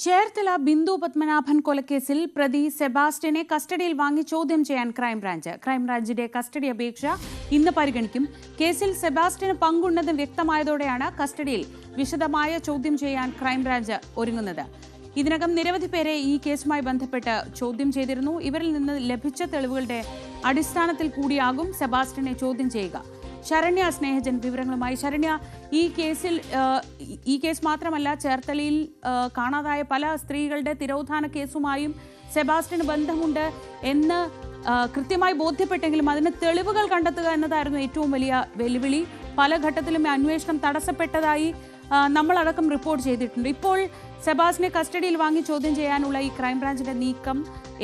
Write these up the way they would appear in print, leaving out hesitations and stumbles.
ചേർത്തല ബിന്ദു പത്മനാഭൻ കൊലക്കേസിൽ പ്രതി സെബാസ്റ്റ്യനെ കസ്റ്റഡിയിൽ വാങ്ങി ചോദ്യം ചെയ്യാൻ ക്രൈംബ്രാഞ്ചിന്റെ കസ്റ്റഡി അപേക്ഷ ഇന്ന് പരിഗണിക്കും. കേസിൽ സെബാസ്റ്റ്യന് പങ്കുണ്ടെന്ന് വ്യക്തമായതോടെയാണ് കസ്റ്റഡിയിൽ വിശദമായ ചോദ്യം ചെയ്യാൻ ക്രൈംബ്രാഞ്ച് ഒരുങ്ങുന്നത്. ഇതിനകം നിരവധി പേരെ ഈ കേസുമായി ബന്ധപ്പെട്ട് ചോദ്യം ചെയ്തിരുന്നു. ഇവരിൽ നിന്ന് ലഭിച്ച തെളിവുകളുടെ അടിസ്ഥാനത്തിൽ കൂടിയാകും സെബാസ്റ്റ്യനെ ചോദ്യം ചെയ്യുക. ശരണ്യ സ്നേഹജൻ വിവരങ്ങളുമായി. ശരണ്യ, ഈ കേസ് മാത്രമല്ല, ചേർത്തലയിൽ കാണാതായ പല സ്ത്രീകളുടെ തിരോധാന കേസുമായും സെബാസ്റ്റ്യന് ബന്ധമുണ്ട് എന്ന് കൃത്യമായി ബോധ്യപ്പെട്ടെങ്കിലും അതിന് തെളിവുകൾ കണ്ടെത്തുക എന്നതായിരുന്നു ഏറ്റവും വലിയ വെല്ലുവിളി. പല ഘട്ടത്തിലും അന്വേഷണം തടസ്സപ്പെട്ടതായി നമ്മളടക്കം റിപ്പോർട്ട് ചെയ്തിട്ടുണ്ട്. ഇപ്പോൾ സെബാസ്റ്റ്യനെ കസ്റ്റഡിയിൽ വാങ്ങി ചോദ്യം ചെയ്യാനുള്ള ഈ ക്രൈംബ്രാഞ്ചിന്റെ നീക്കം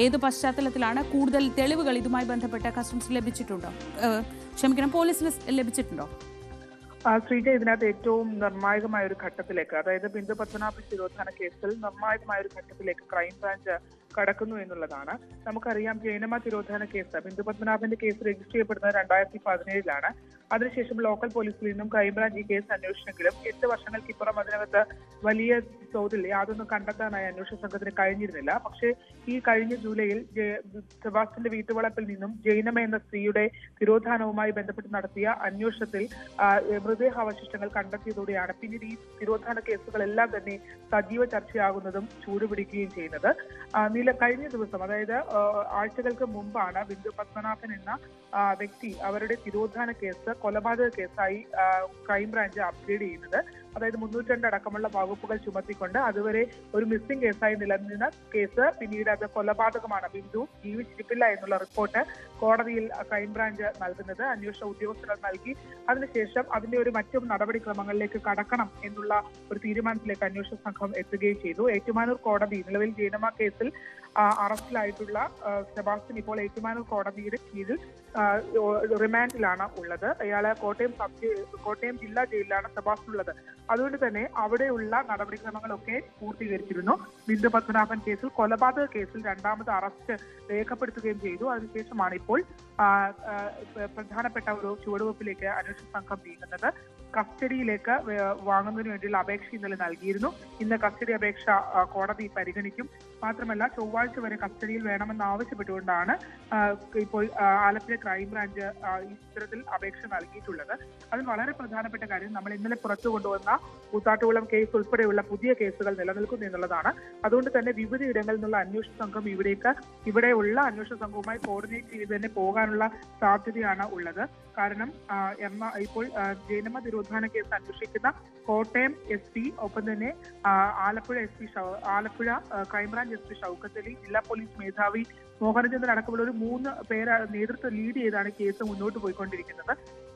ഏത് പശ്ചാത്തലത്തിലാണ്? കൂടുതൽ തെളിവുകൾ ഇതുമായി ബന്ധപ്പെട്ട കസ്റ്റംസ് ലഭിച്ചിട്ടുണ്ടോ? പോലീസിന് ലഭിച്ചിട്ടുണ്ടോ? ശ്രീജ, ഇതിനകത്ത് ഏറ്റവും നിർണായകമായ ഒരു ഘട്ടത്തിലേക്ക്, അതായത് ബിന്ദു പത്മനാഭൻ തിരോധാന കേസിൽ നിർണായകമായ ഒരു ഘട്ടത്തിലേക്ക് ക്രൈംബ്രാഞ്ച് കടക്കുന്നു എന്നുള്ളതാണ്. നമുക്കറിയാം, ജൈനമ്മ തിരോധാന കേസ്, ബിന്ദു പത്മനാഭന്റെ കേസ് രജിസ്റ്റർ ചെയ്യപ്പെടുന്നത് 2017 അതിനുശേഷം ലോക്കൽ പോലീസിൽ നിന്നും ക്രൈംബ്രാഞ്ച് ഈ കേസ് അന്വേഷിച്ചെങ്കിലും 8 വർഷങ്ങൾക്കിപ്പുറം അതിനകത്ത് വലിയ തോതിൽ യാതൊന്നും കണ്ടെത്താനായി അന്വേഷണ സംഘത്തിന് കഴിഞ്ഞിരുന്നില്ല. പക്ഷേ ഈ കഴിഞ്ഞ ജൂലൈയിൽ സെബാസ്റ്റ്യന്റെ വീട്ടുവളപ്പിൽ നിന്നും ജൈനമ്മ എന്ന സ്ത്രീയുടെ തിരോധാനവുമായി ബന്ധപ്പെട്ട് നടത്തിയ അന്വേഷണത്തിൽ മൃതദേഹാവശിഷ്ടങ്ങൾ കണ്ടെത്തിയതോടെയാണ് പിന്നീട് ഈ തിരോധാന കേസുകളെല്ലാം തന്നെ സജീവ ചർച്ചയാകുന്നതും ചൂടുപിടിക്കുകയും ചെയ്യുന്നത്. കഴിഞ്ഞ ദിവസം, അതായത് ആഴ്ചകൾക്ക് മുമ്പാണ് ബിന്ദു പത്മനാഭൻ എന്ന വ്യക്തി അവരുടെ തിരോധാന കേസ് കൊലപാതക കേസായി ക്രൈംബ്രാഞ്ച് അപ്ഗ്രേഡ് ചെയ്യുന്നത്. അതായത് 302 അടക്കമുള്ള വകുപ്പുകൾ ചുമത്തിക്കൊണ്ട് അതുവരെ ഒരു മിസ്സിംഗ് കേസായി നിലനിന്ന കേസ് പിന്നീട് അത് കൊലപാതകമാണ്, ബിന്ദു ജീവിച്ചിരിപ്പില്ല എന്നുള്ള റിപ്പോർട്ട് കോടതിയിൽ ക്രൈംബ്രാഞ്ച് നൽകുന്നത്. അന്വേഷണ ഉദ്യോഗസ്ഥർ നൽകി. അതിനുശേഷം അതിന്റെ ഒരു മറ്റു നടപടിക്രമങ്ങളിലേക്ക് കടക്കണം എന്നുള്ള ഒരു തീരുമാനത്തിലേക്ക് അന്വേഷണ സംഘം എത്തുകയും ചെയ്തു. ഏറ്റുമാനൂർ കോടതി, നിലവിൽ ജൈനമ്മ കേസിൽ അറസ്റ്റിലായിട്ടുള്ള സെബാസ്റ്റ്യൻ ഇപ്പോൾ ഏറ്റുമാനൂർ കോടതിയുടെ കീഴിൽ റിമാൻഡിലാണ് ഉള്ളത്. ഇയാളെ കോട്ടയം ജില്ലാ ജയിലിലാണ് സെബാസ്റ്റ്യൻ ഉള്ളത്. അതുകൊണ്ട് തന്നെ അവിടെയുള്ള നടപടിക്രമങ്ങളൊക്കെ പൂർത്തീകരിച്ചിരുന്നു. ബിന്ദു പത്മനാഭൻ കേസിൽ, കൊലപാതക കേസിൽ 2ാമത് അറസ്റ്റ് രേഖപ്പെടുത്തുകയും ചെയ്തു. അതിനുശേഷമാണ് ഇപ്പോൾ പ്രധാനപ്പെട്ട ഒരു ചുവടുവെപ്പിലേക്ക് അന്വേഷണ സംഘം നീങ്ങുന്നത്. കസ്റ്റഡിയിലേക്ക് വാങ്ങുന്നതിന് വേണ്ടിയുള്ള അപേക്ഷ ഇന്നലെ നൽകിയിരുന്നു. ഇന്ന് കസ്റ്റഡി അപേക്ഷ കോടതി പരിഗണിക്കും. മാത്രമല്ല, ചൊവ്വാഴ്ച വരെ കസ്റ്റഡിയിൽ വേണമെന്ന് ആവശ്യപ്പെട്ടുകൊണ്ടാണ് ഇപ്പോൾ ആലപ്പുഴ ക്രൈംബ്രാഞ്ച് ഇത്തരത്തിൽ അപേക്ഷ നൽകിയിട്ടുള്ളത്. അതിൽ വളരെ പ്രധാനപ്പെട്ട കാര്യം, നമ്മൾ ഇന്നലെ പുറത്തു കൊണ്ടുവന്ന കൂത്താട്ടുകുളം കേസ് ഉൾപ്പെടെയുള്ള പുതിയ കേസുകൾ നിലനിൽക്കുന്നു എന്നുള്ളതാണ്. അതുകൊണ്ട് തന്നെ വിവിധ ഇടങ്ങളിൽ നിന്നുള്ള അന്വേഷണ സംഘം ഇവിടെയുള്ള അന്വേഷണ സംഘവുമായി കോർഡിനേറ്റ് ചെയ്ത് തന്നെ പോകാനുള്ള സാധ്യതയാണ് ഉള്ളത്. കാരണം ഇപ്പോൾ ജൈനമ്മ തിരോധാന കേസ് അന്വേഷിക്കുന്ന കോട്ടയം SP, ഒപ്പം തന്നെ ആലപ്പുഴ ക്രൈംബ്രാഞ്ച് SP ഷൗക്കത്ത് അലി, ജില്ലാ പോലീസ് മേധാവി മോഹനചന്ദ്രൻ അടക്കമുള്ള ഒരു 3 പേര് നേതൃത്വം ലീഡ് ചെയ്താണ് കേസ് മുന്നോട്ട് പോയിക്കൊണ്ടിരിക്കുന്നത്.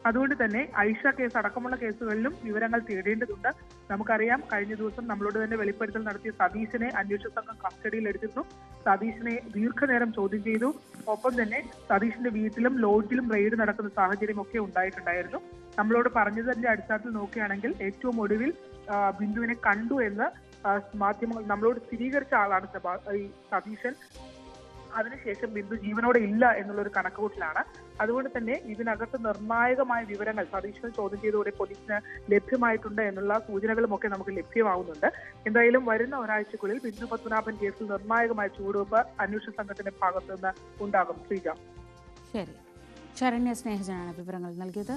അതുകൊണ്ട് തന്നെ ഐഷ കേസ് അടക്കമുള്ള കേസുകളിലും വിവരങ്ങൾ തേടേണ്ടതുണ്ട്. നമുക്കറിയാം, കഴിഞ്ഞ ദിവസം നമ്മളോട് തന്നെ വെളിപ്പെടുത്തൽ നടത്തിയ സതീശനെ അന്വേഷണ സംഘം കസ്റ്റഡിയിൽ എടുത്തിരുന്നു. സതീശനെ ദീർഘനേരം ചോദ്യം ചെയ്തു. ഒപ്പം തന്നെ സതീഷിന്റെ വീട്ടിലും ലോഡ്ജിലും റെയ്ഡ് നടക്കുന്ന സാഹചര്യം ഒക്കെ ഉണ്ടായിട്ടുണ്ടായിരുന്നു. നമ്മളോട് പറഞ്ഞതിന്റെ അടിസ്ഥാനത്തിൽ നോക്കുകയാണെങ്കിൽ ഏറ്റവും ഒടുവിൽ ബിന്ദുവിനെ കണ്ടു എന്ന് മാധ്യമങ്ങൾ നമ്മളോട് സ്ഥിരീകരിച്ച ആളാണ് സതീശൻ. അതിനുശേഷം ബിന്ദു ജീവനോടെ ഇല്ല എന്നുള്ളൊരു കണക്കുകൂട്ടലാണ്. അതുകൊണ്ട് തന്നെ ഇതിനകത്ത് നിർണായകമായ വിവരങ്ങൾ സതീശനെ ചോദ്യം ചെയ്തതോടെ പോലീസിന് ലഭ്യമായിട്ടുണ്ട് എന്നുള്ള സൂചനകളും ഒക്കെ നമുക്ക് ലഭ്യമാവുന്നുണ്ട്. എന്തായാലും വരുന്ന ഒരാഴ്ചക്കുള്ളിൽ ബിന്ദു പത്മനാഭൻ കേസിൽ നിർണായകമായ ചുവടുവെപ്പ് അന്വേഷണ സംഘത്തിന്റെ ഭാഗത്തുനിന്ന് ഉണ്ടാകും. ശ്രീജ. ശരി, ശരണ്യ സ്നേഹജനാണ് വിവരങ്ങൾ നൽകിയത്.